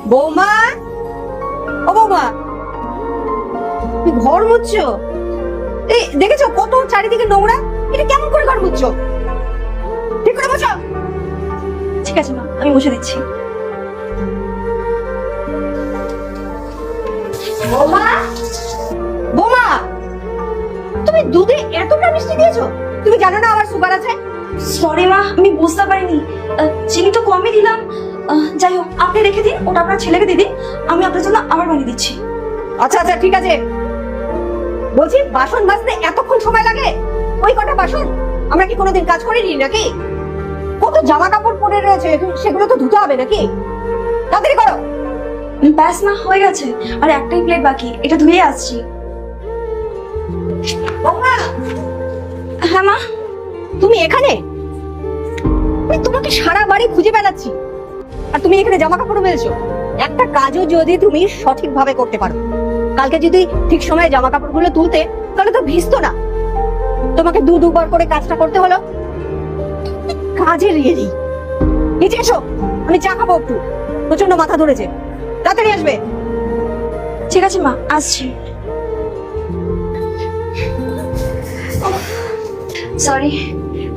বৌমা, ও বৌমা, তুমি ঘর মুছছো? এই দেখেছো কত চারিদিকে নোংরা? এটা কেমন করে ঘর মুছছো? ঠিক করে মুছো। ঠিক আছে মা, আমি মুছে দিচ্ছি। বৌমা, বৌমা, তুমি দুধে এতটা মিষ্টি দিয়েছো? তুমি জানো না আমার সুগার আছে? সরি মা, আমি বুঝতে পারিনি। চিনি তো কমই দিলাম। যাই হোক, আপনি রেখে দিন, ওটা আপনার ছেলেকে দিয়ে দিন, আমি আপনার জন্য আবার বানিয়ে দিচ্ছি। আচ্ছা আচ্ছা ঠিক আছে। বলছি বাসন মাজতে এতক্ষণ সময় লাগে? ওই কটা বাসন আমরা কি কোনোদিন কাজ করিনি নাকি? কত জামা কাপড় পরে রয়েছে, সেগুলো তো ধুতে হবে নাকি? তাড়াতাড়ি করো। ব্যাস মা, হয়ে গেছে। আর একটাই প্লেট বাকি, এটা ধুয়ে আসছি। বৌমা, হ্যাঁ মা। তুমি এখানে? আমি তোমাকে সারা বাড়ি খুঁজে বেড়াচ্ছি, আর তুমি এখানে জামা কাপড় মেলছো। একটা কাজও যদি তুমি সঠিকভাবে করতে পারো, কালকে যদি ঠিক সময়ে জামা কাপড়গুলো তুলতে, তাহলে তো ভিজতো না। তোমাকে দুবার করে কাজটা করতে হলো। কাজের ইয়ে নেই। নিচে এসো, আমি চা খাবো একটু, প্রচন্ড মাথা ধরেছে। তাড়াতাড়ি আসবে। ঠিক আছে মা, আসছি। সরি,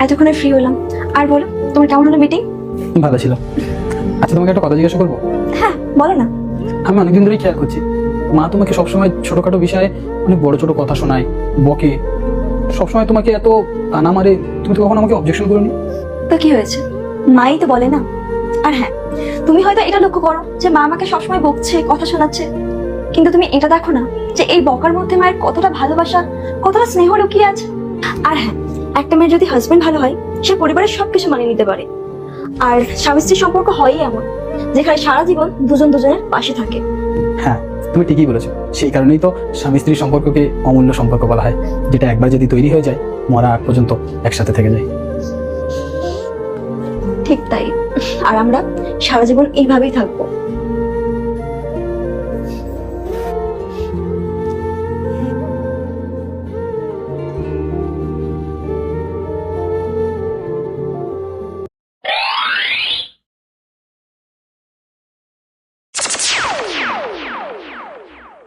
এতক্ষণে ফ্রি হলাম। আর বলো, তোমার কেমন হলো মিটিং? ভালো ছিল। আচ্ছা, তোমাকে একটা কথা জিজ্ঞাসা করবো? হ্যাঁ বলো না। আমি অনেকদিন ধরেই খেয়াল করছি, মা তোমাকে সবসময় ছোটখাটো বিষয়ে অনেক বড় ছোট কথা শোনায়, বকে, সবসময় তোমাকে এত টানা মারে। তুমি তো কখনো আমাকে অবজেকশন করোনি? তো কি হয়েছে, মাই তো বলে না। আর হ্যাঁ, তুমি হয়তো এটা লক্ষ্য করো যে মা আমাকে সবসময় বকছে, কথা শোনাচ্ছে, কিন্তু তুমি এটা দেখো না যে এই বকার মধ্যে মায়ের কতটা ভালোবাসা, কতটা স্নেহ লুকিয়ে আছে। আর হ্যাঁ, একটা মেয়ের যদি হাজবেন্ড ভালো হয়, সে পরিবারের সবকিছু মানিয়ে নিতে পারে। আর স্বামী স্ত্রীর সম্পর্ক হয়ই এমন, যেখানে সারা জীবন দুজন দুজনের পাশে থাকে। হ্যাঁ, তুমি ঠিকই বলেছো। সেই কারণেই তো স্বামী স্ত্রী সম্পর্ককে অমূল্য সম্পর্ক বলা হয়, যেটা একবার যদি তৈরি হয়ে যায়, মরা আগ পর্যন্ত একসাথে থেকে যায়। ঠিক তাই। আর আমরা সারা জীবন এইভাবেই থাকবো।